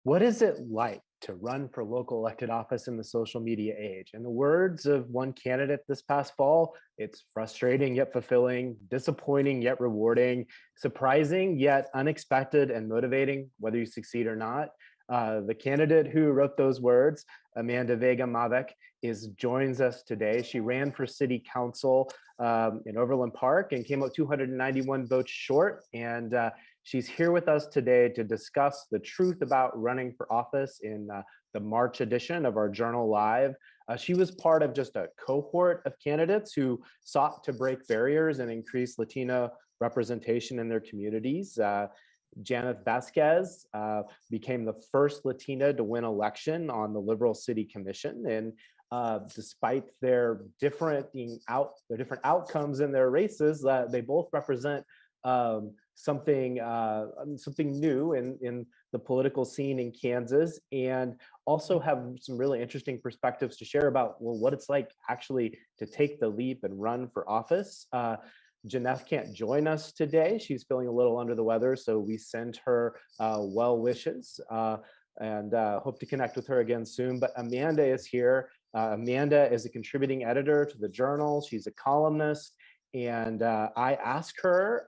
What is it like to run for local elected office in the social media age? In the words of one candidate this past fall, it's frustrating yet fulfilling, disappointing yet rewarding, surprising yet unexpected and motivating, whether you succeed or not. The candidate who wrote those words, Amanda Vega-Mavec, is joins us today. She ran for city council in Overland Park and came out 291 votes short. And she's here with us today to discuss the truth about running for office in the March edition of our Journal Live. She was part of just a cohort of candidates who sought to break barriers and increase Latino representation in their communities. Janeth Vasquez became the first Latina to win election on the Liberal City Commission, and despite their different outcomes in their races, they both represent something new in the political scene in Kansas, and also have some really interesting perspectives to share about what it's like actually to take the leap and run for office. Janeth can't join us today. She's feeling a little under the weather, so we send her well wishes and hope to connect with her again soon. But Amanda is here. Amanda is a contributing editor to the Journal. She's a columnist, and I asked her,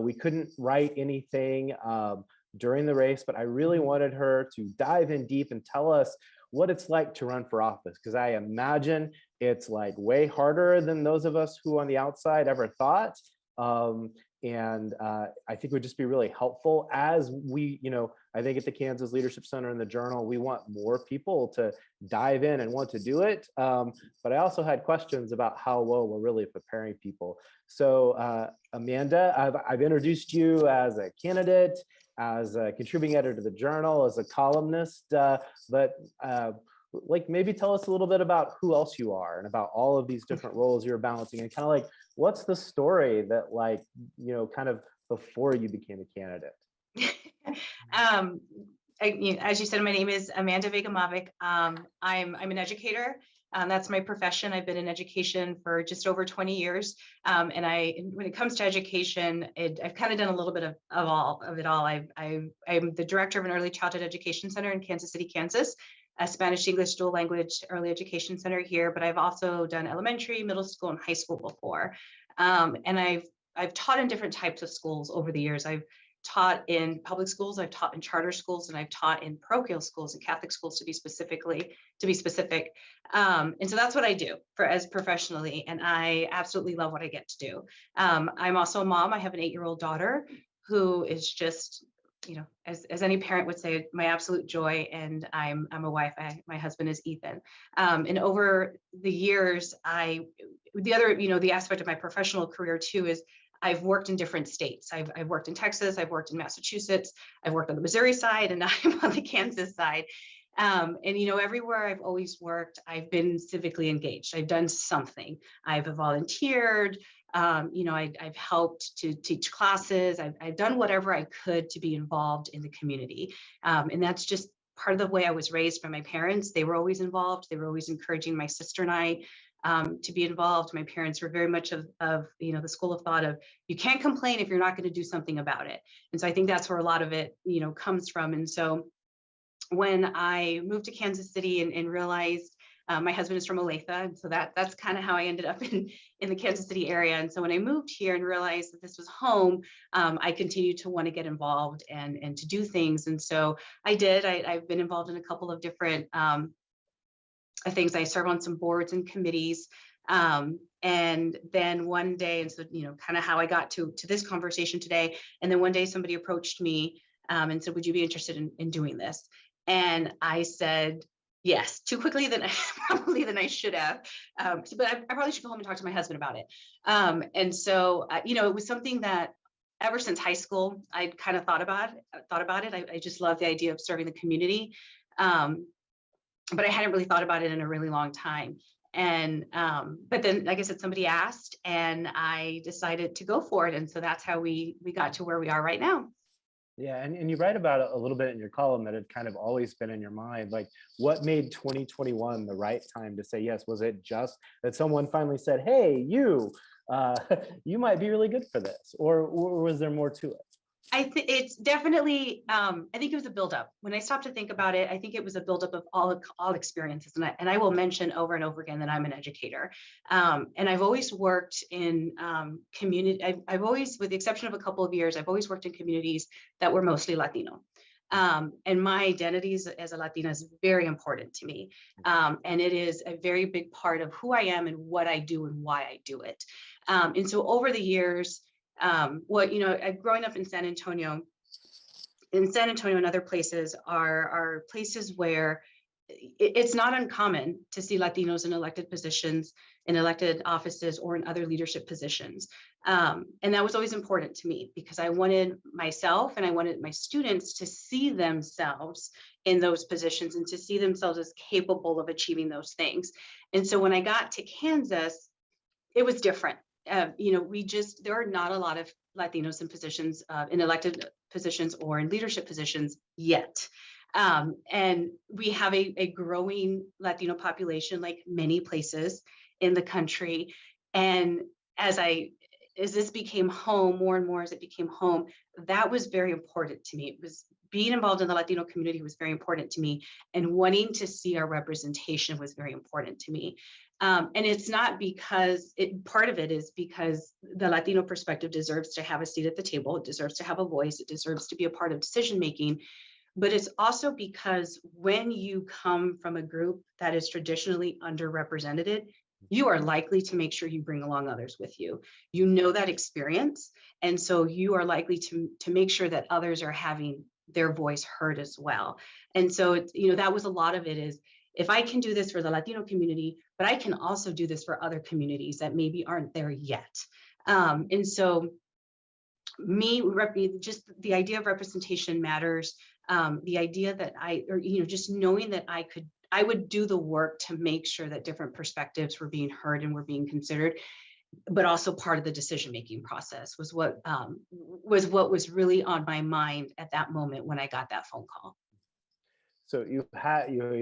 we couldn't write anything during the race, but I really wanted her to dive in deep and tell us what it's like to run for office, because I imagine it's like way harder than those of us who on the outside ever thought. And I think it would just be really helpful as we, I think at the Kansas Leadership Center and the Journal, we want more people to dive in and want to do it. But I also had questions about how well we're really preparing people. So Amanda, I've introduced you as a candidate, as a contributing editor to the Journal, as a columnist, but maybe tell us a little bit about who else you are and about all of these different roles you're balancing, and kind of like, what's the story that kind of before you became a candidate? As you said, my name is Amanda Vega-Mavec. I'm an educator. That's my profession. I've been in education for just over 20 years. And when it comes to education, I've kind of done a little bit of it all. I'm the director of an early childhood education center in Kansas City, Kansas, a Spanish-English dual language early education center here. But I've also done elementary, middle school, and high school before. And I've taught in different types of schools over the years. I've taught in public schools, I've taught in charter schools, and I've taught in parochial schools and Catholic schools to be specific. And so that's what I do as professionally, and I absolutely love what I get to do. I'm also a mom. I have an 8-year-old daughter who is just, as any parent would say, my absolute joy. And I'm a wife. My husband is Ethan. And over the years, the aspect of my professional career too is I've worked in different states. I've worked in Texas, I've worked in Massachusetts, I've worked on the Missouri side, and now I'm on the Kansas side. And everywhere I've always worked, I've been civically engaged. I've done something. I've volunteered. I've helped to teach classes. I've done whatever I could to be involved in the community. And that's just part of the way I was raised by my parents. They were always involved. They were always encouraging my sister and I to be involved. My parents were very much of the school of thought of, you can't complain if you're not going to do something about it. And so I think that's where a lot of it, comes from. And so when I moved to Kansas City and realized my husband is from Olathe, and so that's kind of how I ended up in the Kansas City area. And so when I moved here and realized that this was home, I continued to want to get involved and to do things. And so I did. I've been involved in a couple of different things. I serve on some boards and committees. And then one day, and so, kind of how I got to this conversation today. And then one day somebody approached me and said, would you be interested in doing this? And I said, yes, too quickly than I should have. But I probably should go home and talk to my husband about it. And so, it was something that ever since high school, I'd kind of thought about it. I just love the idea of serving the community. But I hadn't really thought about it in a really long time. And, but then, like I said, somebody asked and I decided to go for it. And so that's how we got to where we are right now. Yeah, and you write about it a little bit in your column that it kind of always been in your mind. Like, what made 2021 the right time to say yes? Was it just that someone finally said, hey, you might be really good for this? Or was there more to it? I think it's definitely, I think it was a buildup. When I stopped to think about it, I think it was a buildup of all experiences. And I will mention over and over again that I'm an educator. And I've always worked in community, I've always, with the exception of a couple of years, I've always worked in communities that were mostly Latino. And my identity as a Latina is very important to me. And it is a very big part of who I am and what I do and why I do it. And so over the years, growing up in San Antonio and other places are places where it's not uncommon to see Latinos in elected positions, in elected offices, or in other leadership positions. And that was always important to me because I wanted myself and I wanted my students to see themselves in those positions and to see themselves as capable of achieving those things. And so when I got to Kansas, it was different. There are not a lot of Latinos in positions, in elected positions or in leadership positions yet. And we have a growing Latino population, like many places in the country. And as this became home, more and more as it became home, that was very important to me. It was being involved in the Latino community was very important to me, and wanting to see our representation was very important to me. And it's not because part of it is because the Latino perspective deserves to have a seat at the table. It deserves to have a voice. It deserves to be a part of decision making. But it's also because when you come from a group that is traditionally underrepresented, you are likely to make sure you bring along others with you. You know that experience. And so you are likely to make sure that others are having their voice heard as well. And so, that was a lot of it is, if I can do this for the Latino community, but I can also do this for other communities that maybe aren't there yet. And so just the idea of representation matters. The idea that just knowing that I would do the work to make sure that different perspectives were being heard and were being considered, but also part of the decision-making process was what was really on my mind at that moment when I got that phone call. So you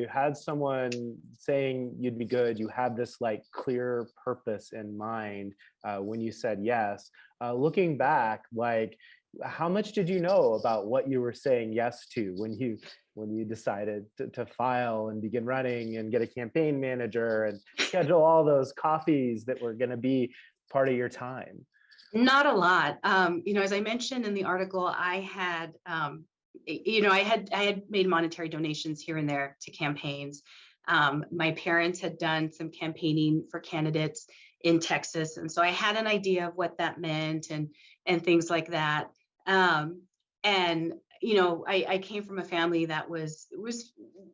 had someone saying you'd be good. You had this like clear purpose in mind when you said yes. Looking back, like how much did you know about what you were saying yes to when you decided to file and begin running and get a campaign manager and schedule all those coffees that were going to be part of your time? Not a lot. As I mentioned in the article, I had made monetary donations here and there to campaigns. My parents had done some campaigning for candidates in Texas, and so I had an idea of what that meant and things like that. I came from a family that was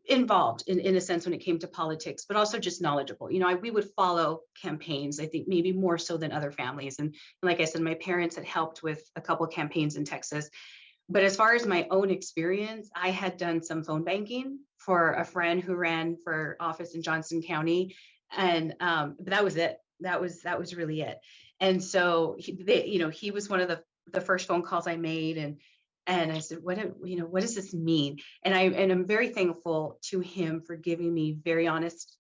involved in a sense when it came to politics, but also just knowledgeable. We would follow campaigns, I think maybe more so than other families. And like I said, my parents had helped with a couple of campaigns in Texas. But as far as my own experience, I had done some phone banking for a friend who ran for office in Johnson County. And that was it. That was really it. And so he was one of the first phone calls I made, and I said, what does this mean? And I'm very thankful to him for giving me very honest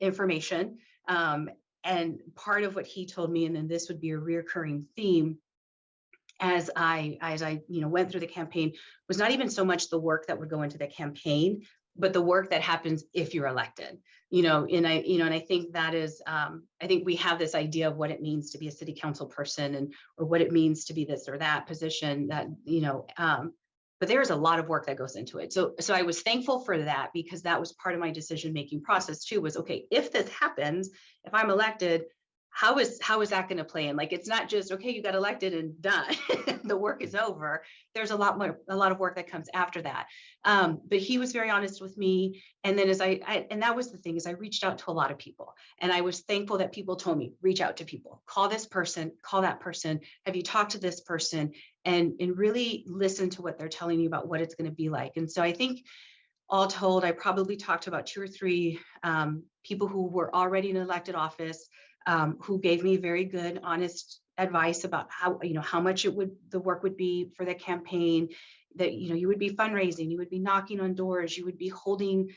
information. And part of what he told me, and then this would be a reoccurring theme as I went through the campaign, was not even so much the work that would go into the campaign, but the work that happens if you're elected. And I think that is, I think we have this idea of what it means to be a city council person or what it means to be this or that position that, but there's a lot of work that goes into it. So I was thankful for that, because that was part of my decision-making process too, was, okay, if this happens, if I'm elected, how is that going to play in? Like, it's not just, okay, you got elected and done. The work is over. There's a lot of work that comes after that. But he was very honest with me. And then and that was the thing, is I reached out to a lot of people, and I was thankful that people told me, reach out to people, call this person, call that person. Have you talked to this person? And really listen to what they're telling you about what it's going to be like. And so I think all told, I probably talked to about 2 or 3 people who were already in elected office, who gave me very good, honest advice about how much the work would be for the campaign, that, you would be fundraising, you would be knocking on doors, you would be holding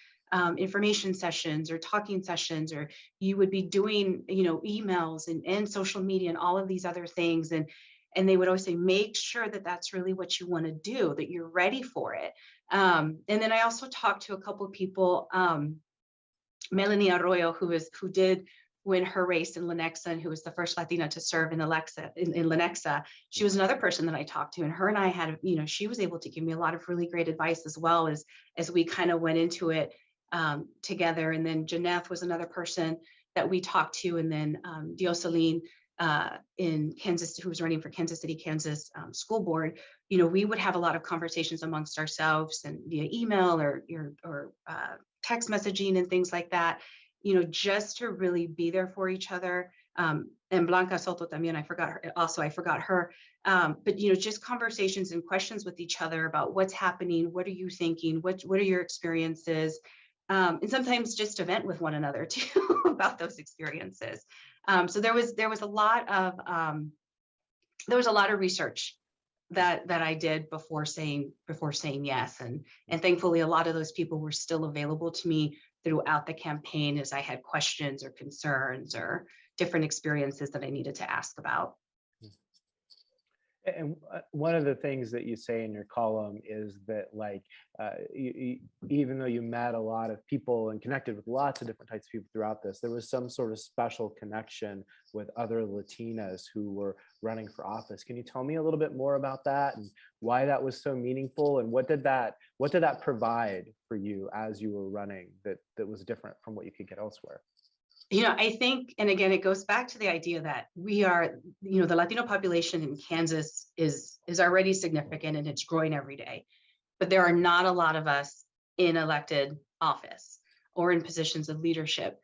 information sessions or talking sessions, or you would be doing, emails and social media and all of these other things. And And they would always say, make sure that that's really what you want to do, that you're ready for it. And then I also talked to a couple of people, Melanie Arroyo, who did win her race in Lenexa, and who was the first Latina to serve in Lenexa. She was another person that I talked to, and her and I had, she was able to give me a lot of really great advice, as well as we kind of went into it together. And then Janeth was another person that we talked to, and then Diosaline in Kansas, who was running for Kansas City, Kansas school board. We would have a lot of conversations amongst ourselves and via email or text messaging and things like that, just to really be there for each other. And Blanca Soto también, I forgot her. But, just conversations and questions with each other about what's happening, what are you thinking, what are your experiences, and sometimes just to vent with one another too about those experiences. So there was a lot of research that I did before saying yes, and thankfully a lot of those people were still available to me throughout the campaign as I had questions or concerns or different experiences that I needed to ask about. And one of the things that you say in your column is that, even though you met a lot of people and connected with lots of different types of people throughout this, there was some sort of special connection with other Latinas who were running for office. Can you tell me a little bit more about that and why that was so meaningful, and what did that provide for you as you were running that was different from what you could get elsewhere? I think, and again, it goes back to the idea that we are, the Latino population in Kansas is already significant, and it's growing every day. But there are not a lot of us in elected office or in positions of leadership.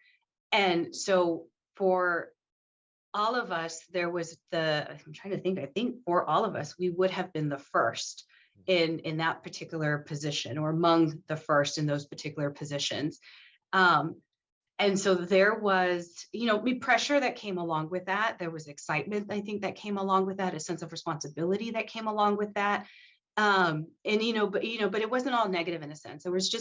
And so for all of us, there was I'm trying to think, I think for all of us, we would have been the first in that particular position, or among the first in those particular positions. And so there was, pressure that came along with that. There was excitement, I think, that came along with that, a sense of responsibility that came along with that. But it wasn't all negative in a sense. There was,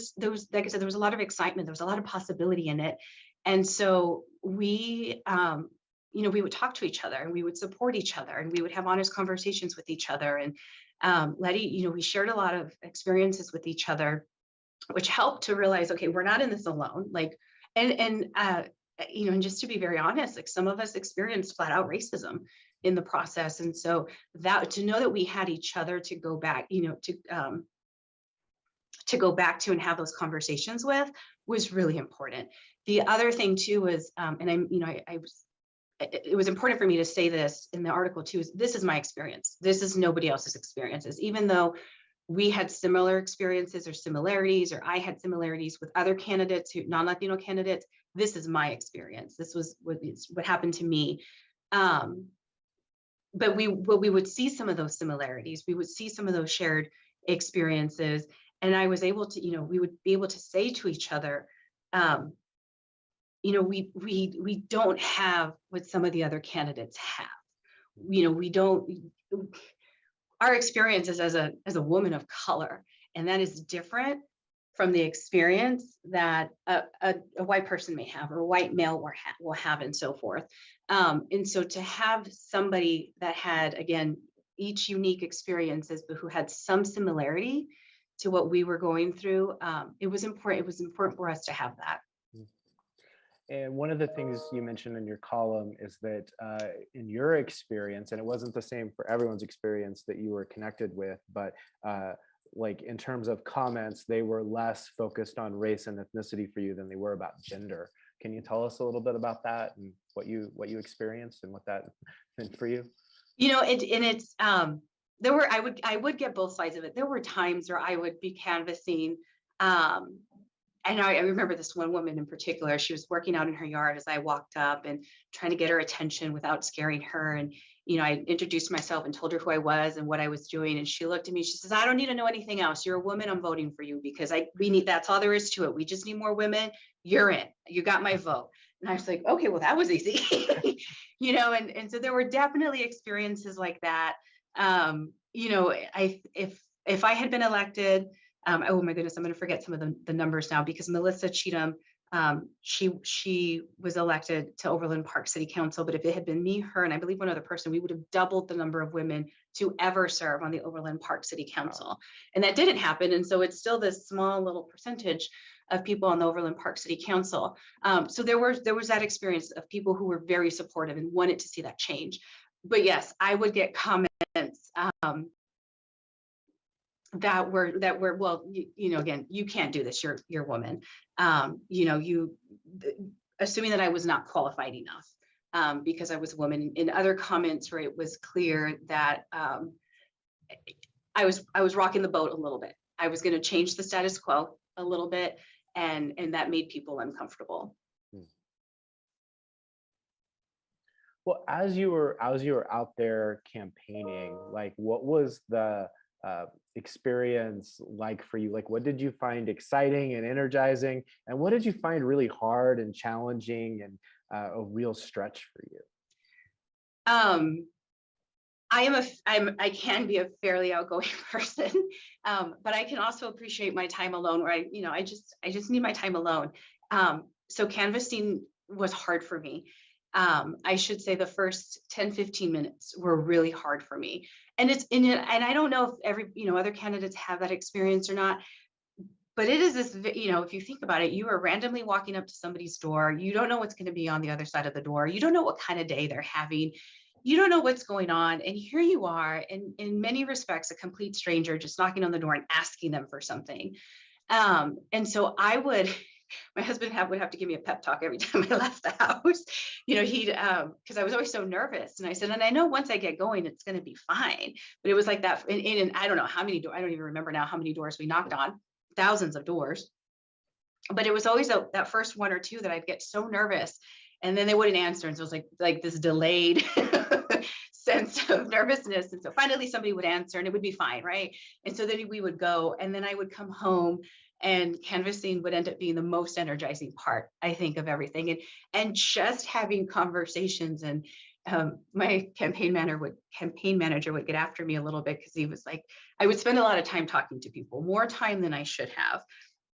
like I said, there was a lot of excitement. There was a lot of possibility in it. And so we would talk to each other, and we would support each other, and we would have honest conversations with each other. And Letty, we shared a lot of experiences with each other, which helped to realize, okay, we're not in this alone. And just to be very honest, some of us experienced flat out racism in the process. And so that, to know that we had each other to go back, to go back to and have those conversations with, was really important. The other thing too was, it was important for me to say this in the article too, is this is my experience. This is nobody else's experiences, even though we had similar experiences or similarities, or I had similarities with other candidates, non-Latino candidates. This is my experience. This was what happened to me. But we would see some of those similarities. We would see some of those shared experiences. And I was able to, we would be able to say to each other, we don't have what some of the other candidates have. We don't. Our experiences as a woman of color, and that is different from the experience that a white person may have, or a white male will have, and so forth. And so to have somebody that had, again, each unique experiences, but who had some similarity to what we were going through, it was important. It was important for us to have that. And one of the things you mentioned in your column is that in your experience, and it wasn't the same for everyone's experience that you were connected with, but in terms of comments, they were less focused on race and ethnicity for you than they were about gender. Can you tell us a little bit about that and what you experienced and what that meant for you? I would get both sides of it. There were times where I would be canvassing. And I remember this one woman in particular. She was working out in her yard as I walked up and trying to get her attention without scaring her. And, I introduced myself and told her who I was and what I was doing. And she looked at me, she says, "I don't need to know anything else. You're a woman. I'm voting for you because that's all there is to it. We just need more women. You're in. You got my vote." And I was like, okay, well, that was easy. And so there were definitely experiences like that. If I had been elected, oh my goodness, I'm going to forget some of the numbers now, because Melissa Cheatham She was elected to Overland Park City Council, but if it had been me, her, and I believe one other person, we would have doubled the number of women to ever serve on the Overland Park City Council. And that didn't happen. And so it's still this small little percentage of people on the Overland Park City Council. So there was that experience of people who were very supportive and wanted to see that change. But yes, I would get comments that were well, again, you can't do this, you're a woman, assuming that I was not qualified enough because I was a woman. In other comments where it was clear that I was rocking the boat a little bit. I was going to change the status quo a little bit, and that made people uncomfortable. Well, as you were out there campaigning, like what was the experience like for you? Like, what did you find exciting and energizing, and what did you find really hard and challenging and a real stretch for you? I can be a fairly outgoing person, but I can also appreciate my time alone where I just need my time alone. So canvassing was hard for me. I should say the first 10-15 minutes were really hard for me. And I don't know if every, other candidates have that experience or not, but it is this, if you think about it, you are randomly walking up to somebody's door. You don't know what's going to be on the other side of the door. You don't know what kind of day they're having. You don't know what's going on. And here you are, and in many respects, a complete stranger just knocking on the door and asking them for something. And so my husband would have to give me a pep talk every time I left the house. Because I was always so nervous. And I said, and I know once I get going, it's going to be fine. But it was like that. And I don't know how many doors, I don't even remember now how many doors we knocked on, thousands of doors. But it was always that first one or two that I'd get so nervous. And then they wouldn't answer. And so it was like this delayed sense of nervousness. And so finally somebody would answer and it would be fine, right? And so then we would go, and then I would come home, and canvassing would end up being the most energizing part, I think, of everything. And just having conversations. And my campaign manager would get after me a little bit because he was like, I would spend a lot of time talking to people, more time than I should have.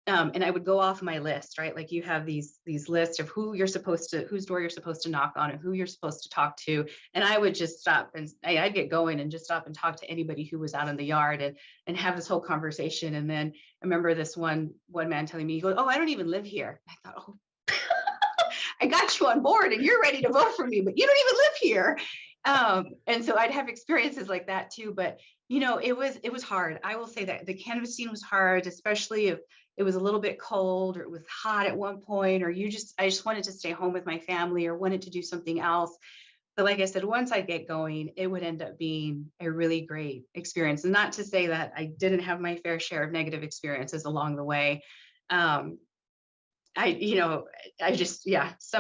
And I would go off my list, right? Like you have these lists of whose door you're supposed to knock on and who you're supposed to talk to. And I would just stop and I'd get going and just stop and talk to anybody who was out in the yard and have this whole conversation. And then I remember this one man telling me, he goes, "Oh, I don't even live here." I thought, oh, I got you on board and you're ready to vote for me, but you don't even live here. And so I'd have experiences like that too. But it was hard. I will say that the canvassing was hard, especially if it was a little bit cold or it was hot at one point, or I just wanted to stay home with my family or wanted to do something else. But like I said, once I get going, it would end up being a really great experience. And not to say that I didn't have my fair share of negative experiences along the way. Some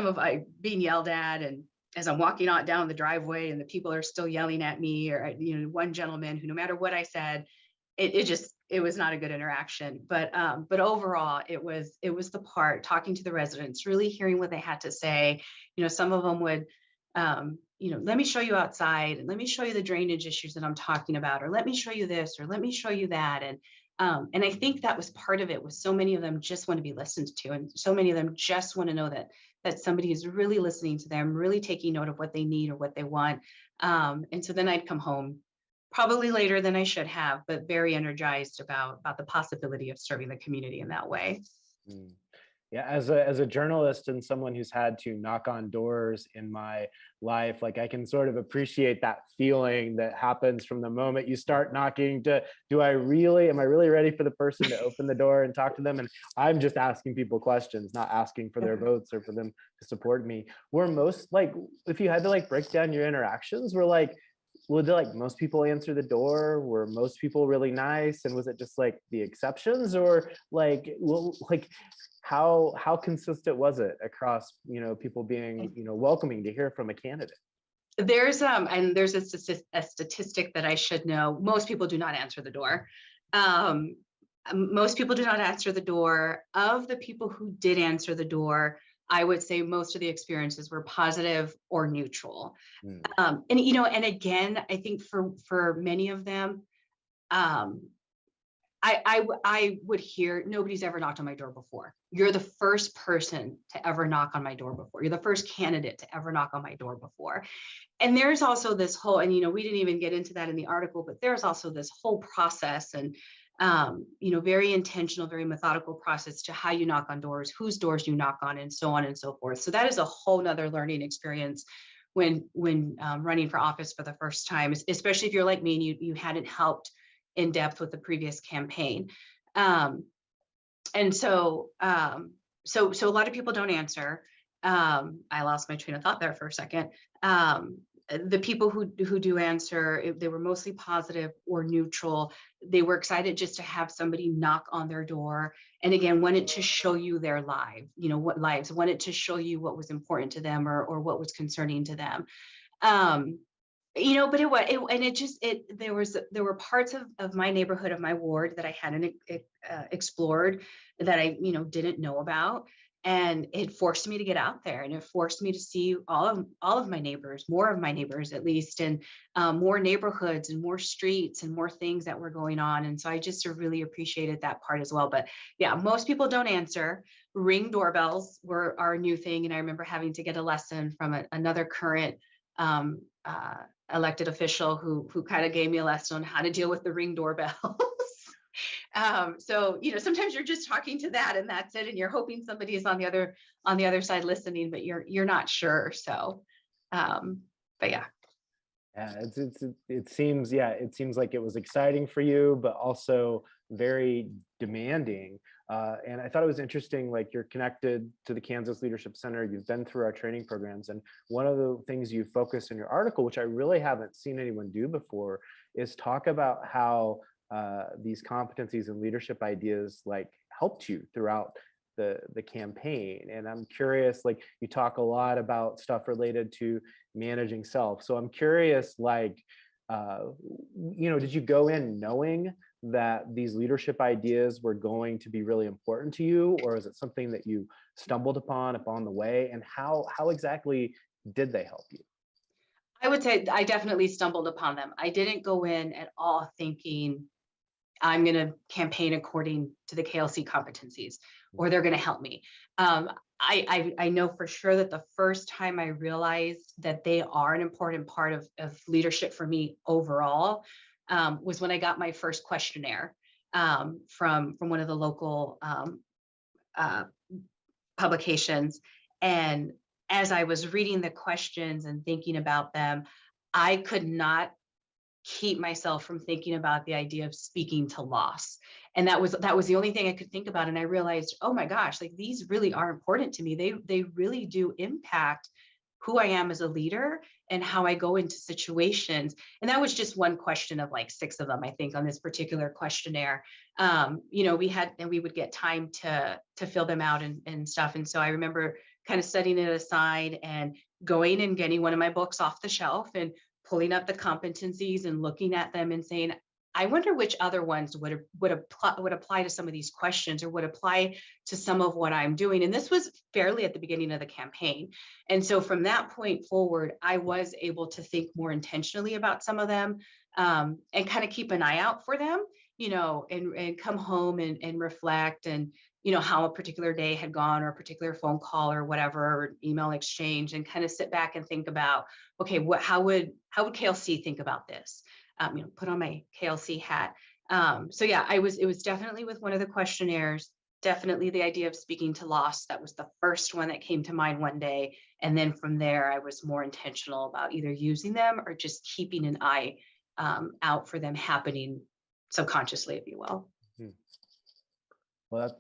of being yelled at, and as I'm walking out down the driveway and the people are still yelling at me, or one gentleman who, no matter what I said, it was not a good interaction. But overall, it was the part talking to the residents, really hearing what they had to say. Some of them would, let me show you outside, and let me show you the drainage issues that I'm talking about, or let me show you this, or let me show you that. And I think that was part of it, was so many of them just want to be listened to, and so many of them just want to know that somebody is really listening to them, really taking note of what they need or what they want. And so then I'd come home probably later than I should have, but very energized about the possibility of serving the community in that way. Mm. Yeah, as a journalist and someone who's had to knock on doors in my life, like I can sort of appreciate that feeling that happens from the moment you start knocking to, am I really ready for the person to open the door and talk to them? And I'm just asking people questions, not asking for their votes or for them to support me. Were most, like, if you had to like break down your interactions, would most people answer the door? Were most people really nice? And was it just like the exceptions, or how consistent was it across, people being, welcoming to hear from a candidate? There's a statistic that I should know. Most people do not answer the door. Most people do not answer the door. Of the people who did answer the door, I would say most of the experiences were positive or neutral. And again, I think for many of them, I would hear, nobody's ever knocked on my door before. You're the first person to ever knock on my door before. You're the first candidate to ever knock on my door before. And there's also this whole, and we didn't even get into that in the article, but there's also this whole process and very intentional, very methodical process to how you knock on doors, whose doors you knock on, and so on and so forth. So that is a whole nother learning experience when running for office for the first time, especially if you're like me and you hadn't helped in depth with the previous campaign. And so a lot of people don't answer. I lost my train of thought there for a second. The people who do answer, they were mostly positive or neutral. They were excited just to have somebody knock on their door. And again, wanted to show you their what lives, wanted to show you what was important to them or what was concerning to them. But there were parts of my neighborhood, of my ward, that I hadn't explored, that I didn't know about, and it forced me to get out there, and it forced me to see all of my neighbors, more of my neighbors at least, and more neighborhoods and more streets and more things that were going on. And so I just really appreciated that part as well. But yeah, most people don't answer. Ring doorbells are a new thing, and I remember having to get a lesson from another current elected official who kind of gave me a lesson on how to deal with the ring doorbells. So sometimes you're just talking to that and that's it, and you're hoping somebody is on the other side listening, but you're not sure. So but yeah. Yeah, it seems like it was exciting for you, but also very demanding. And I thought it was interesting, like, you're connected to the Kansas Leadership Center. You've been through our training programs, and one of the things you focus in your article, which I really haven't seen anyone do before, is talk about how these competencies and leadership ideas like helped you throughout the campaign. And I'm curious, like, you talk a lot about stuff related to managing self. So I'm curious, like, did you go in knowing that these leadership ideas were going to be really important to you, or is it something that you stumbled upon the way? And how exactly did they help you? I would say I definitely stumbled upon them. I didn't go in at all thinking I'm going to campaign according to the KLC competencies, or they're going to help me. I know for sure that the first time I realized that they are an important part of leadership for me overall was when I got my first questionnaire from one of the local publications. And as I was reading the questions and thinking about them, I could not keep myself from thinking about the idea of speaking to loss. And that was the only thing I could think about. And I realized, oh my gosh, like, these really are important to me. They really do impact who I am as a leader and how I go into situations. And that was just one question of like 6 of them, I think, on this particular questionnaire. We would get time to fill them out and stuff. And so I remember kind of setting it aside and going and getting one of my books off the shelf and pulling up the competencies and looking at them and saying, I wonder which other ones would apply to some of these questions, or would apply to some of what I'm doing. And this was fairly at the beginning of the campaign. And so from that point forward, I was able to think more intentionally about some of them, and kind of keep an eye out for them, and come home and reflect, and how a particular day had gone, or a particular phone call or whatever, or email exchange, and kind of sit back and think about, okay, how would KLC think about this? Put on my KLC hat. So yeah, it was definitely with one of the questionnaires, definitely the idea of speaking to loss. That was the first one that came to mind one day. And then from there, I was more intentional about either using them or just keeping an eye out for them happening subconsciously, if you will. Well,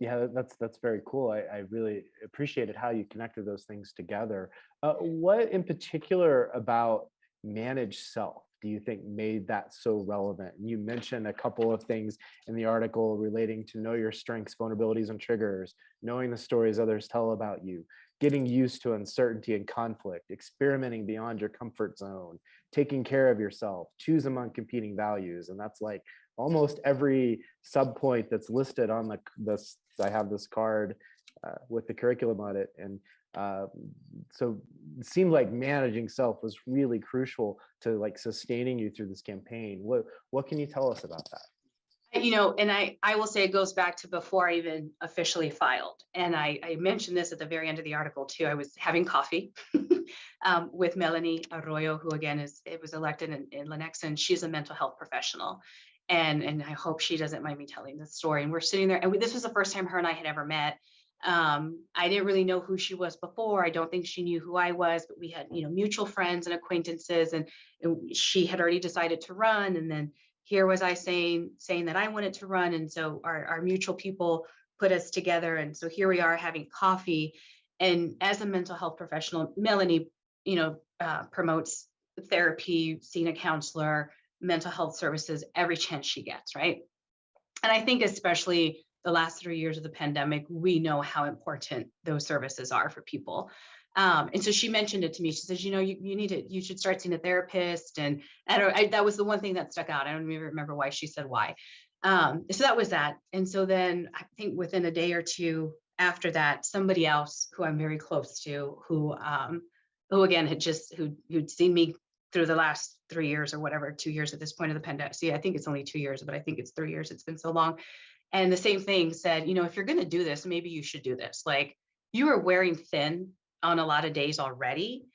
that's very cool. I really appreciated how you connected those things together. What in particular about managed self do you think made that so relevant? You mentioned a couple of things in the article relating to know your strengths, vulnerabilities, and triggers, knowing the stories others tell about you, getting used to uncertainty and conflict, experimenting beyond your comfort zone, taking care of yourself, choose among competing values. And that's like almost every subpoint that's listed on this. I have this card with the curriculum on it. And so it seemed like managing self was really crucial to like sustaining you through this campaign. What can you tell us about that? And I will say it goes back to before I even officially filed. And I mentioned this at the very end of the article too. I was having coffee with Melanie Arroyo, who again was elected in Lenexa, and she's a mental health professional. And I hope she doesn't mind me telling this story. And we're sitting there, and this was the first time her and I had ever met. I didn't really know who she was before. I don't think she knew who I was, but we had, mutual friends and acquaintances, and she had already decided to run. And then here was I saying that I wanted to run. And so our mutual people put us together. And so here we are having coffee. And as a mental health professional, Melanie, promotes therapy, seeing a counselor, mental health services every chance she gets, right? And I think especially the last 3 years of the pandemic, we know how important those services are for people. And so she mentioned it to me. She says, you should start seeing a therapist. And that was the one thing that stuck out. I don't even remember why she said why. So that was that. And so then I think within a day or two after that, somebody else who I'm very close to, who again who'd seen me through the last 3 years or whatever, 2 years at this point of the pandemic. See, I think it's only 2 years, but I think it's 3 years. It's been so long. And the same thing said, if you're going to do this, maybe you should do this. Like, you are wearing thin on a lot of days already,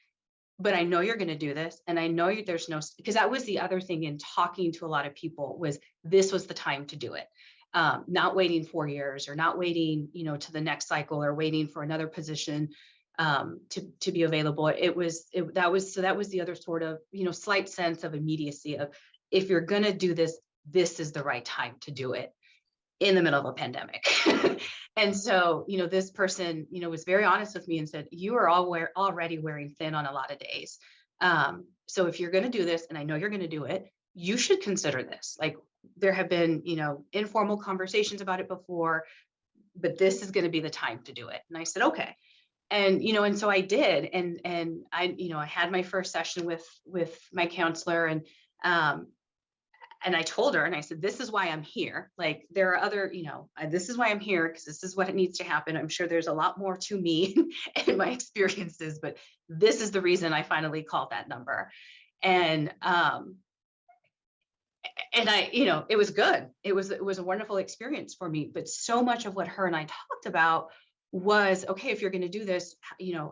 but I know you're going to do this. And I know there's no, because that was the other thing in talking to a lot of people, was this was the time to do it. Not waiting 4 years, or not waiting, to the next cycle, or waiting for another position to be available. That was the other sort of, slight sense of immediacy of, if you're going to do this, this is the right time to do it in the middle of a pandemic. And so, this person, was very honest with me and said, you are already wearing thin on a lot of days. So if you're going to do this, and I know you're going to do it, you should consider this. Like, there have been, informal conversations about it before, but this is going to be the time to do it. And I said, okay. And, and so I did. And I had my first session with my counselor, and I told her, and I said, this is why I'm here. Like, there are other, this is why I'm here, because this is what it needs to happen. I'm sure there's a lot more to me and my experiences, but this is the reason I finally called that number. And it was good. It was a wonderful experience for me. But so much of what her and I talked about was, okay, if you're going to do this,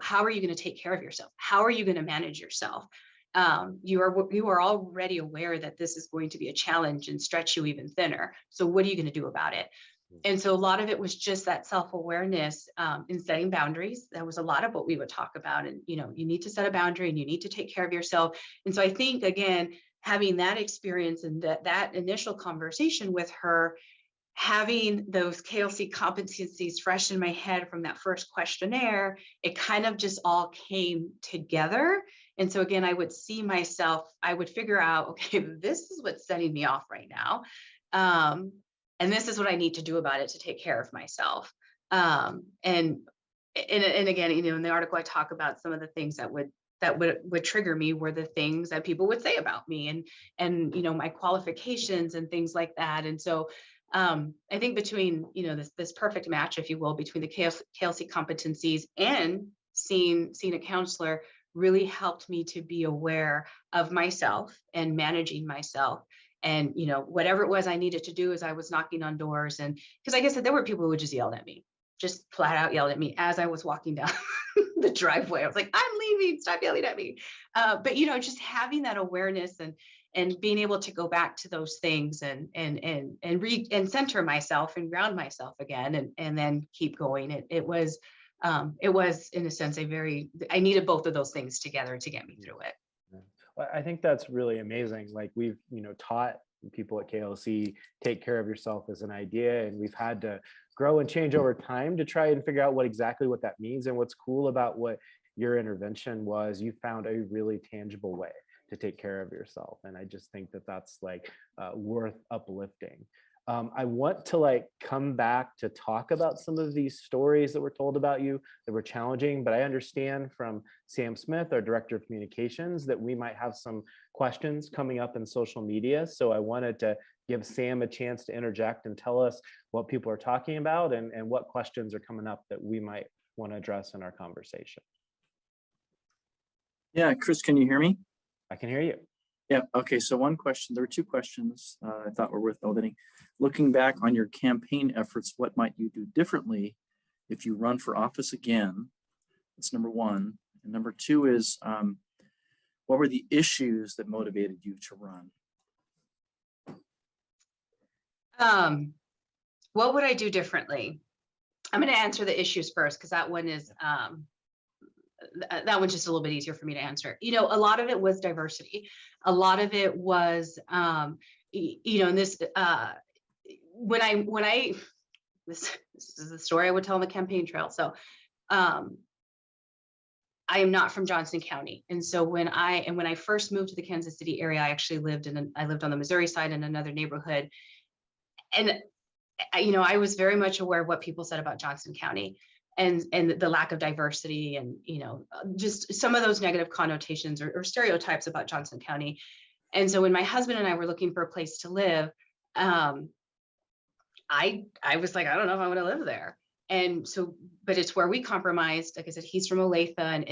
how are you going to take care of yourself? How are you going to manage yourself? You are already aware that this is going to be a challenge and stretch you even thinner. So what are you going to do about it? And so a lot of it was just that self-awareness in setting boundaries. That was a lot of what we would talk about. And, you need to set a boundary, and you need to take care of yourself. And so I think, again, having that experience and that initial conversation with her, having those KLC competencies fresh in my head from that first questionnaire, it kind of just all came together. And so again, I would see myself, I would figure out, okay, this is what's setting me off right now. And this is what I need to do about it to take care of myself. And again, in the article, I talk about some of the things that would trigger me were the things that people would say about me, and my qualifications and things like that. And so I think between, this perfect match, if you will, between the KLC competencies and seeing a counselor really helped me to be aware of myself and managing myself. And, whatever it was I needed to do as I was knocking on doors. And because like I said, there were people who would just yell at me, just flat out yelled at me as I was walking down the driveway. I was like, I'm leaving, stop yelling at me. But, just having that awareness and being able to go back to those things and center myself and ground myself again, and then keep going. It was in a sense I needed both of those things together to get me through it. Well, I think that's really amazing. Like, we've, taught people at KLC, take care of yourself as an idea, and we've had to grow and change over time to try and figure out what that means. And what's cool about what your intervention was, you found a really tangible way to take care of yourself. And I just think that that's like worth uplifting. I want to come back to talk about some of these stories that were told about you that were challenging, but I understand from Sam Smith, our director of communications, that we might have some questions coming up in social media. So I wanted to give Sam a chance to interject and tell us what people are talking about and what questions are coming up that we might want to address in our conversation. Yeah, Chris, can you hear me? I can hear you. Yeah. Okay. So one question, there were two questions I thought were worth validating. Looking back on your campaign efforts, what might you do differently if you run for office again? That's number one. And number two is, what were the issues that motivated you to run? What would I do differently? I'm going to answer the issues first because that one is that one's just a little bit easier for me to answer. You know, a lot of it was diversity. A lot of it was, you know, and this when I this is the story I would tell on the campaign trail. So I am not from Johnson County, and so when I first moved to the Kansas City area, I actually lived on the Missouri side in another neighborhood, and you know, I was very much aware of what people said about Johnson County and the lack of diversity, and you know, just some of those negative connotations or stereotypes about Johnson County. And so when my husband and I were looking for a place to live, I was like, I don't know if I want to live there. And so, but it's where we compromised. Like I said, he's from Olathe, and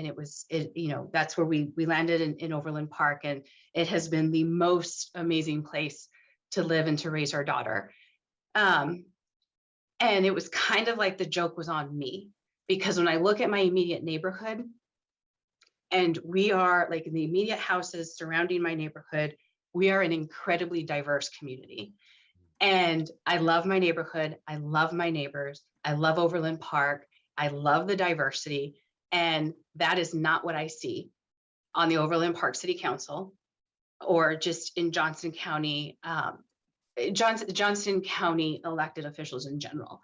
you know, that's where we landed in Overland Park, and it has been the most amazing place to live and to raise our daughter. And it was kind of like the joke was on me, because when I look at my immediate neighborhood, and we are like in the immediate houses surrounding my neighborhood, we are an incredibly diverse community. And I love my neighborhood. I love my neighbors. I love Overland Park. I love the diversity. And that is not what I see on the Overland Park City Council or just in Johnson County, Johnson County elected officials in general.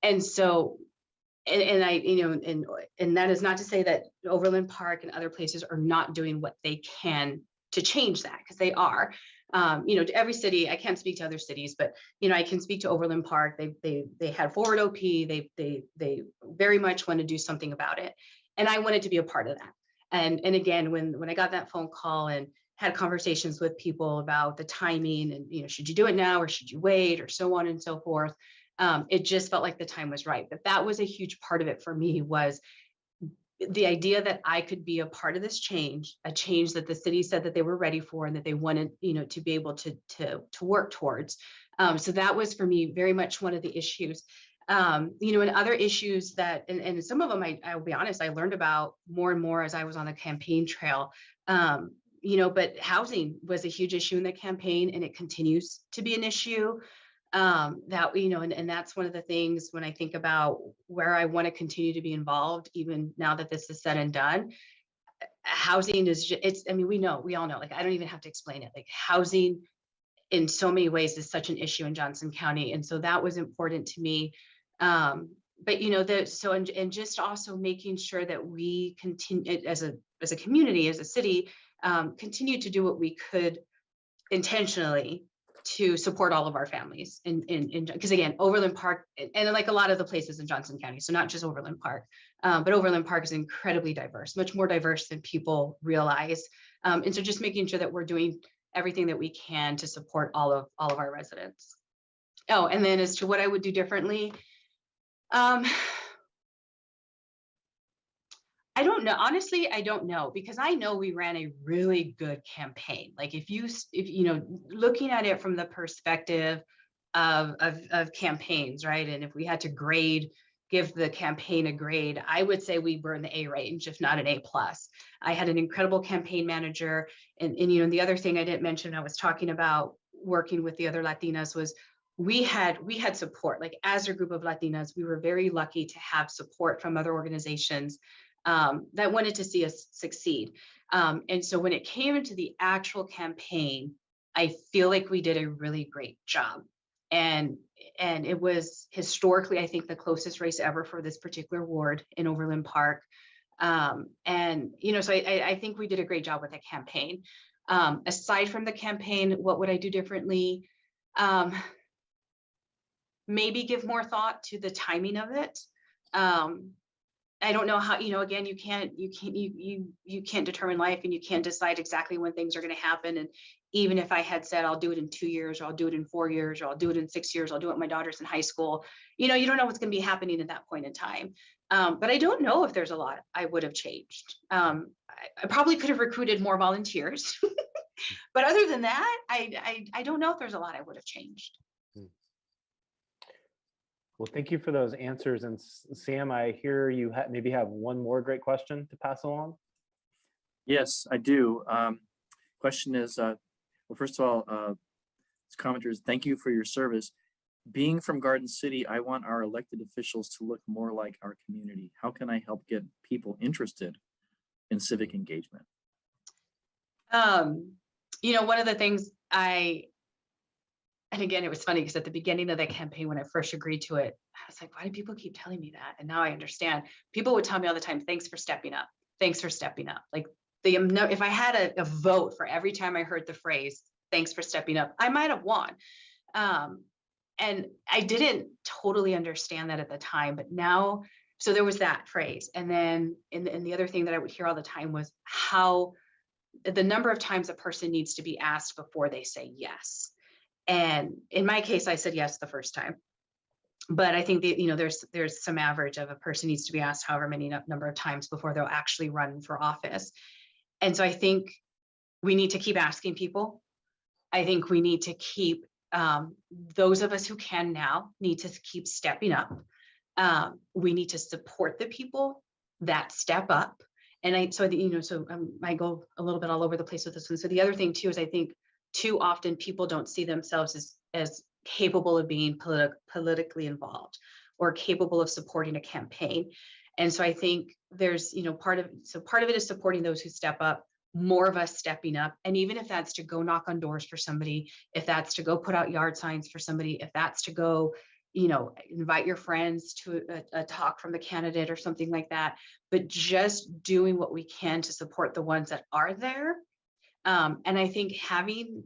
And so, and I, you know, and that is not to say that Overland Park and other places are not doing what they can to change that, because they are. You know, to every city, I can't speak to other cities, but you know, I can speak to Overland Park. They had forward OP. They very much want to do something about it, and I wanted to be a part of that. And again, when I got that phone call and had conversations with people about the timing and, you know, should you do it now or should you wait, or so on and so forth, it just felt like the time was right. But that was a huge part of it for me, was the idea that I could be a part of this change, a change that the city said that they were ready for and that they wanted, you know, to be able to work towards. So that was for me very much one of the issues. You know, and other issues that, and some of them, I will be honest, I learned about more and more as I was on the campaign trail. You know, but housing was a huge issue in the campaign, and it continues to be an issue. That, you know, and that's one of the things when I think about where I want to continue to be involved, even now that this is said and done. Housing is just, it's, I mean, we all know, like, I don't even have to explain it. Like, housing in so many ways is such an issue in Johnson County. And so that was important to me. But, you know, and just also making sure that we continue as a community, as a city, continue to do what we could intentionally to support all of our families because again, Overland Park, and like a lot of the places in Johnson County, so not just Overland Park, but Overland Park is incredibly diverse, much more diverse than people realize. And so just making sure that we're doing everything that we can to support all of our residents. Oh, and then as to what I would do differently, I don't know. Honestly, I don't know, because I know we ran a really good campaign. Like if you know, looking at it from the perspective of campaigns, right? And if we had to give the campaign a grade, I would say we were in the A range, if not an A+. I had an incredible campaign manager. And you know, the other thing I didn't mention, I was talking about working with the other Latinas, was we had support. Like as a group of Latinas, we were very lucky to have support from other organizations that wanted to see us succeed. And so when it came into the actual campaign, I feel like we did a really great job. And it was historically, I think, the closest race ever for this particular ward in Overland Park. And, you know, so I think we did a great job with the campaign. Aside from the campaign, what would I do differently? Maybe give more thought to the timing of it. I don't know how, you know, again, you can't determine life, and you can't decide exactly when things are going to happen. And even if I had said, I'll do it in 2 years, or I'll do it in 4 years, or I'll do it in 6 years, I'll do it when my daughter's in high school, you know, you don't know what's going to be happening at that point in time. But I don't know if there's a lot I would have changed. I probably could have recruited more volunteers. But other than that, I don't know if there's a lot I would have changed. Well, thank you for those answers. And Sam, I hear you maybe have one more great question to pass along. Yes, I do. Question is, well, first of all, this commenter is, thank you for your service. Being from Garden City, I want our elected officials to look more like our community. How can I help get people interested in civic engagement? You know, one of the things and again, it was funny because at the beginning of the campaign, when I first agreed to it, I was like, why do people keep telling me that? And now I understand. People would tell me all the time, thanks for stepping up. Thanks for stepping up. Like, if I had a vote for every time I heard the phrase, thanks for stepping up, I might have won. And I didn't totally understand that at the time, but now, so there was that phrase. And then, and the other thing that I would hear all the time was how the number of times a person needs to be asked before they say yes. And in my case, I said yes the first time. But I think that, you know, there's some average of a person needs to be asked however many number of times before they'll actually run for office. And so I think we need to keep asking people. I think we need to keep, those of us who can now need to keep stepping up. We need to support the people that step up. And I might go a little bit all over the place with this one. So the other thing too is I think too often people don't see themselves as capable of being politically involved or capable of supporting a campaign. And so I think there's, you know, part of it is supporting those who step up, more of us stepping up. And even if that's to go knock on doors for somebody, if that's to go put out yard signs for somebody, if that's to go, you know, invite your friends to a talk from the candidate or something like that, but just doing what we can to support the ones that are there. And I think having,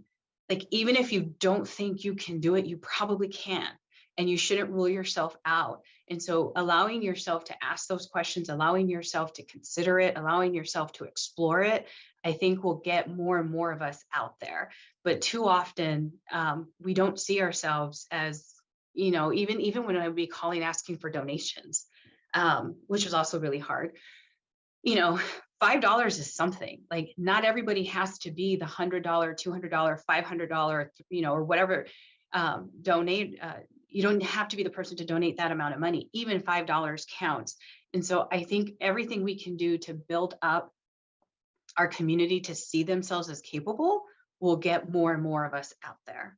like, even if you don't think you can do it, you probably can, and you shouldn't rule yourself out. And so allowing yourself to ask those questions, allowing yourself to consider it, allowing yourself to explore it, I think will get more and more of us out there. But too often we don't see ourselves as, you know, even when I would be calling, asking for donations, which was also really hard. You know, $5 is something. Like, not everybody has to be the $100, $200, $500, you know, or whatever. Donate. You don't have to be the person to donate that amount of money. Even $5 counts. And so I think everything we can do to build up our community to see themselves as capable will get more and more of us out there.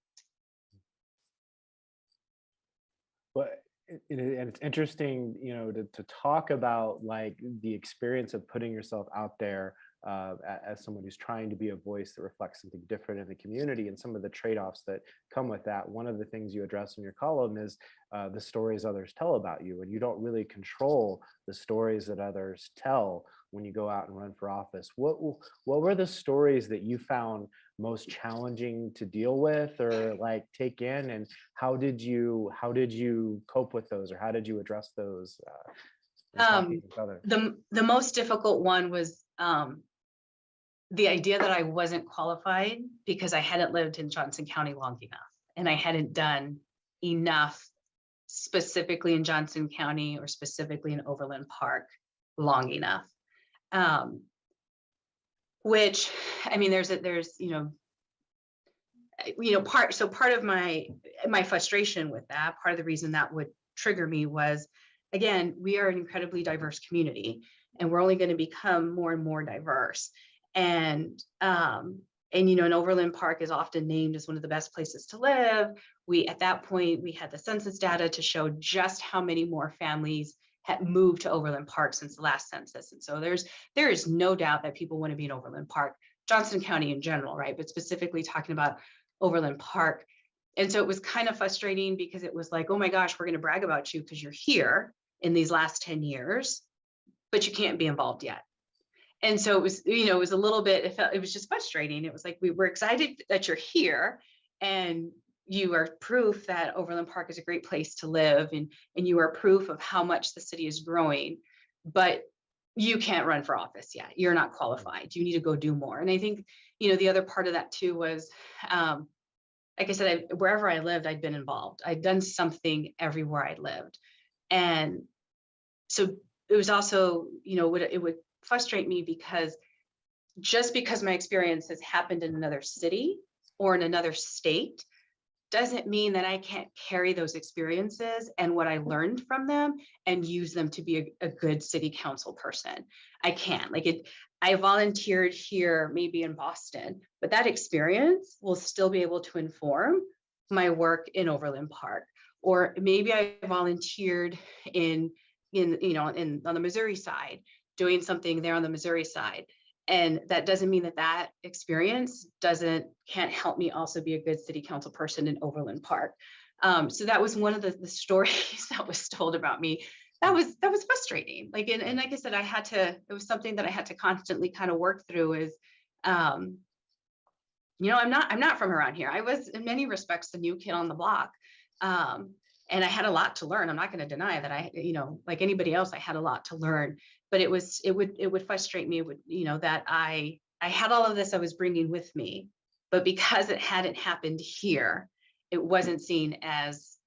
But and it's interesting, you know, to talk about like the experience of putting yourself out there as someone who's trying to be a voice that reflects something different in the community, and some of the trade-offs that come with that. One of the things you address in your column is the stories others tell about you, and you don't really control the stories that others tell when you go out and run for office. What were the stories that you found most challenging to deal with or like take in, and how did you cope with those, or how did you address those? The most difficult one was the idea that I wasn't qualified because I hadn't lived in Johnson County long enough, and I hadn't done enough specifically in Johnson County or specifically in Overland Park long enough. Which, I mean, there's part of my frustration with that, part of the reason that would trigger me was, again, we are an incredibly diverse community, and we're only going to become more and more diverse. And you know, and Overland Park is often named as one of the best places to live. At that point, we had the census data to show just how many more families had moved to Overland Park since the last census. And so there is no doubt that people want to be in Overland Park, Johnson County in general, right? But specifically talking about Overland Park. And so it was kind of frustrating because it was like, oh my gosh, we're going to brag about you because you're here in these last 10 years, but you can't be involved yet. And so it was, you know, it was a little bit, it was just frustrating. It was like, we were excited that you're here and you are proof that Overland Park is a great place to live, and you are proof of how much the city is growing, but you can't run for office yet. You're not qualified. You need to go do more. And I think, you know, the other part of that too was, like I said, wherever I lived, I'd been involved. I'd done something everywhere I lived. And so it was also, you know, it would frustrate me because just because my experience has happened in another city or in another state doesn't mean that I can't carry those experiences and what I learned from them and use them to be a good city council person. I can. I volunteered here, maybe in Boston, but that experience will still be able to inform my work in Overland Park. Or maybe I volunteered on the Missouri side, doing something there on the Missouri side. And that doesn't mean that experience can't help me also be a good city council person in Overland Park. So that was one of the stories that was told about me. That was frustrating. And like I said, it was something that I had to constantly kind of work through is, I'm not from around here. I was in many respects the new kid on the block. And I had a lot to learn. I'm not going to deny that like anybody else, I had a lot to learn, but it would frustrate me that I had all of this I was bringing with me, but because it hadn't happened here, it wasn't seen as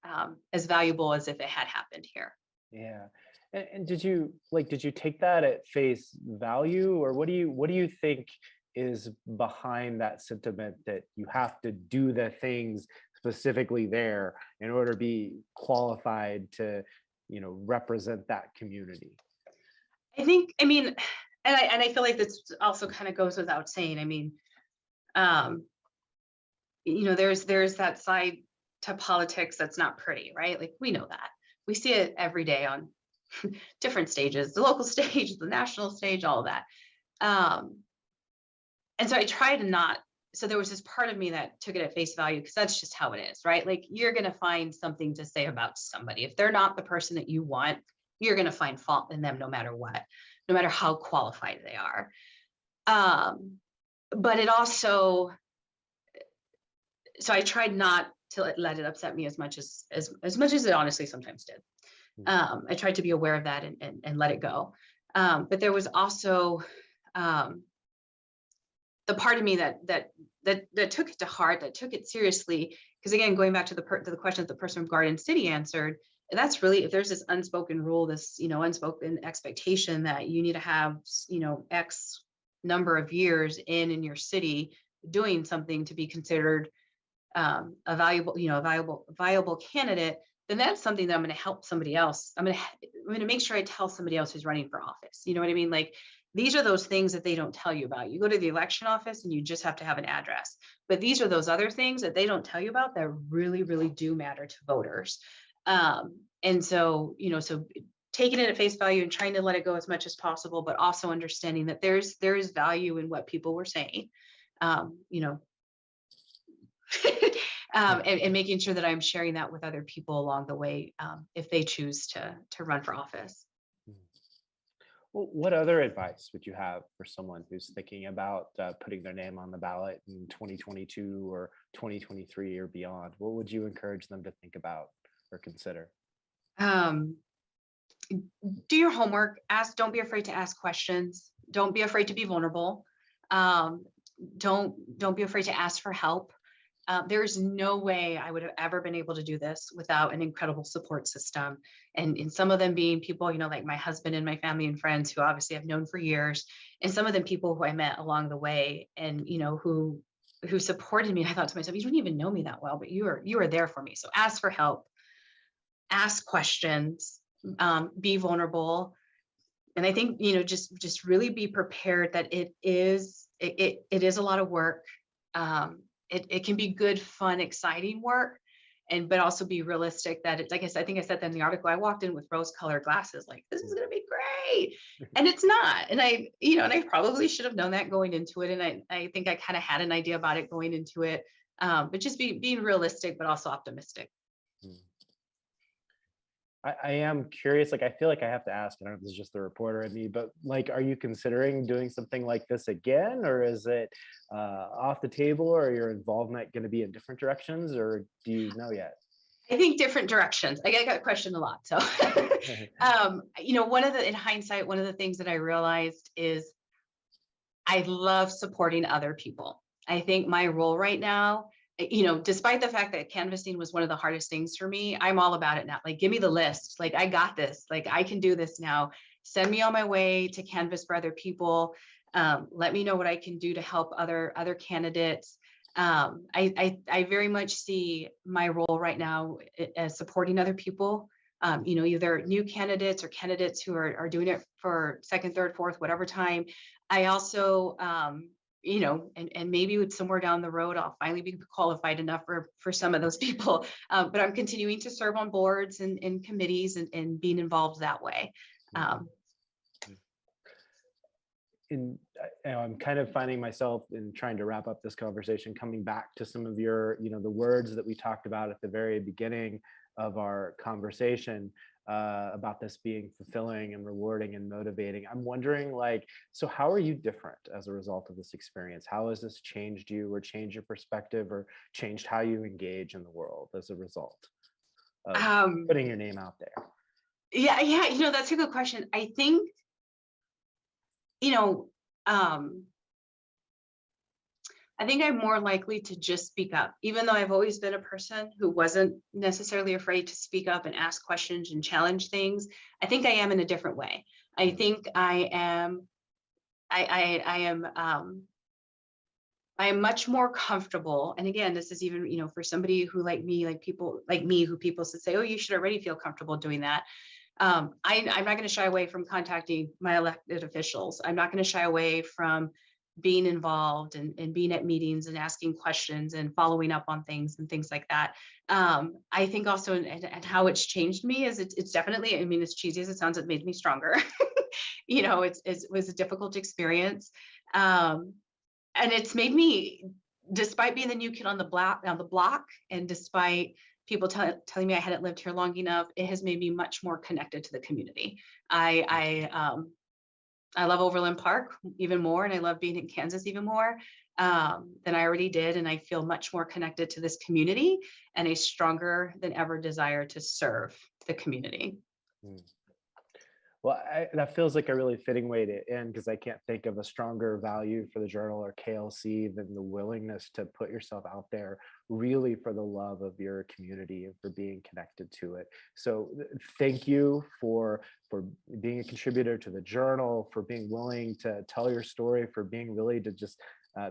valuable as if it had happened here. Yeah. And did you take that at face value, or what do you think is behind that sentiment that you have to do the things specifically there in order to be qualified to, represent that community? I feel like this also kind of goes without saying. There's that side to politics that's not pretty, right? Like, we know that. We see it every day on different stages, the local stage, the national stage, all of that. And so I try to not, so there was this part of me that took it at face value because that's just how it is, right? Like, you're going to find something to say about somebody. If they're not the person that you want, you're going to find fault in them no matter what, no matter how qualified they are. But it also, so I tried not to let it upset me as much as it honestly sometimes did. I tried to be aware of that and let it go. But there was also the part of me that took it to heart, that took it seriously. Because again, going back to the question that the person from Garden City answered, and that's really, if there's this unspoken rule, this unspoken expectation that you need to have X number of years in your city doing something to be considered a viable candidate, then that's something that I'm going to help somebody else. I'm going to make sure I tell somebody else who's running for office. You know what I mean? Like, these are those things that they don't tell you about. You go to the election office and you just have to have an address. But these are those other things that they don't tell you about that really, really do matter to voters. And so, so taking it at face value and trying to let it go as much as possible, but also understanding that there is value in what people were saying, and making sure that I'm sharing that with other people along the way, if they choose to run for office. Well, what other advice would you have for someone who's thinking about putting their name on the ballot in 2022 or 2023 or beyond? What would you encourage them to think about or consider? Do your homework. Don't be afraid to ask questions. Don't be afraid to be vulnerable. Don't be afraid to ask for help. There's no way I would have ever been able to do this without an incredible support system. And in some of them being people, like my husband and my family and friends who obviously I've known for years, and some of them people who I met along the way and, who supported me. I thought to myself, you don't even know me that well, but you are there for me. So ask for help, ask questions, be vulnerable. And I think, just really be prepared that it is a lot of work. It can be good, fun, exciting work, but also be realistic that it's, like I said, I think I said that in the article, I walked in with rose-colored glasses, like, this is going to be great. And it's not. And I probably should have known that going into it. And I think I kind of had an idea about it going into it, but just being realistic, but also optimistic. I am curious, I feel like I have to ask, I don't know if this is just the reporter in me, but are you considering doing something like this again, or is it off the table, or your involvement going to be in different directions, or do you know yet? I think different directions. I got questioned a lot. So, in hindsight, one of the things that I realized is I love supporting other people. I think my role right now, despite the fact that canvassing was one of the hardest things for me, I'm all about it now. Like, give me the list. Like, I got this. Like, I can do this now. Send me on my way to canvass for other people. Let me know what I can do to help other candidates. I very much see my role right now as supporting other people, either new candidates or candidates who are doing it for second, third, fourth, whatever time. I also, and maybe with somewhere down the road, I'll finally be qualified enough for some of those people. But I'm continuing to serve on boards and committees and being involved that way. I'm kind of finding myself in trying to wrap up this conversation, coming back to some of your, the words that we talked about at the very beginning of our conversation about this being fulfilling and rewarding and motivating. I'm wondering, so how are you different as a result of this experience? How has this changed you or changed your perspective or changed how you engage in the world as a result of putting your name out there? Yeah, that's a good question. I think, I think I'm more likely to just speak up, even though I've always been a person who wasn't necessarily afraid to speak up and ask questions and challenge things. I think I am in a different way. I think I am much more comfortable. And again, this is even, for somebody who like me, like people like me, who people say, oh, you should already feel comfortable doing that. I'm not going to shy away from contacting my elected officials. I'm not going to shy away from being involved and being at meetings and asking questions and following up on things and things like that. I think also and how it's changed me is it's definitely, as cheesy as it sounds, it made me stronger. It was a difficult experience. And it's made me, despite being the new kid on the block, and despite people telling me I hadn't lived here long enough, it has made me much more connected to the community. I love Overland Park even more, and I love being in Kansas even more than I already did. And I feel much more connected to this community and a stronger than ever desire to serve the community. Well, that feels like a really fitting way to end, because I can't think of a stronger value for the Journal or KLC than the willingness to put yourself out there really for the love of your community and for being connected to it. So thank you for being a contributor to the Journal, for being willing to tell your story, for being really to just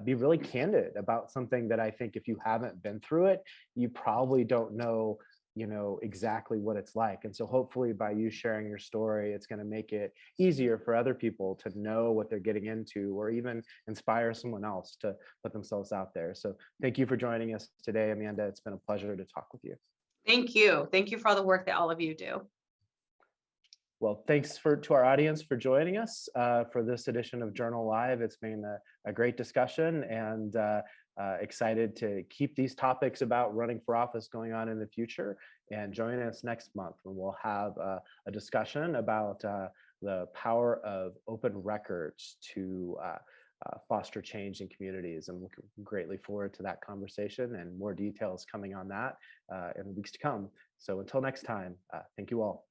be really candid about something that I think if you haven't been through it, you probably don't know exactly what it's like. And so hopefully by you sharing your story, it's going to make it easier for other people to know what they're getting into, or even inspire someone else to put themselves out there. So thank you for joining us today, Amanda. It's been a pleasure to talk with you. Thank you. Thank you for all the work that all of you do. Well, thanks to our audience for joining us for this edition of Journal Live. It's been a great discussion, and excited to keep these topics about running for office going on in the future. And join us next month when we'll have a discussion about the power of open records to foster change in communities. And looking greatly forward to that conversation, and more details coming on that in the weeks to come. So until next time, thank you all.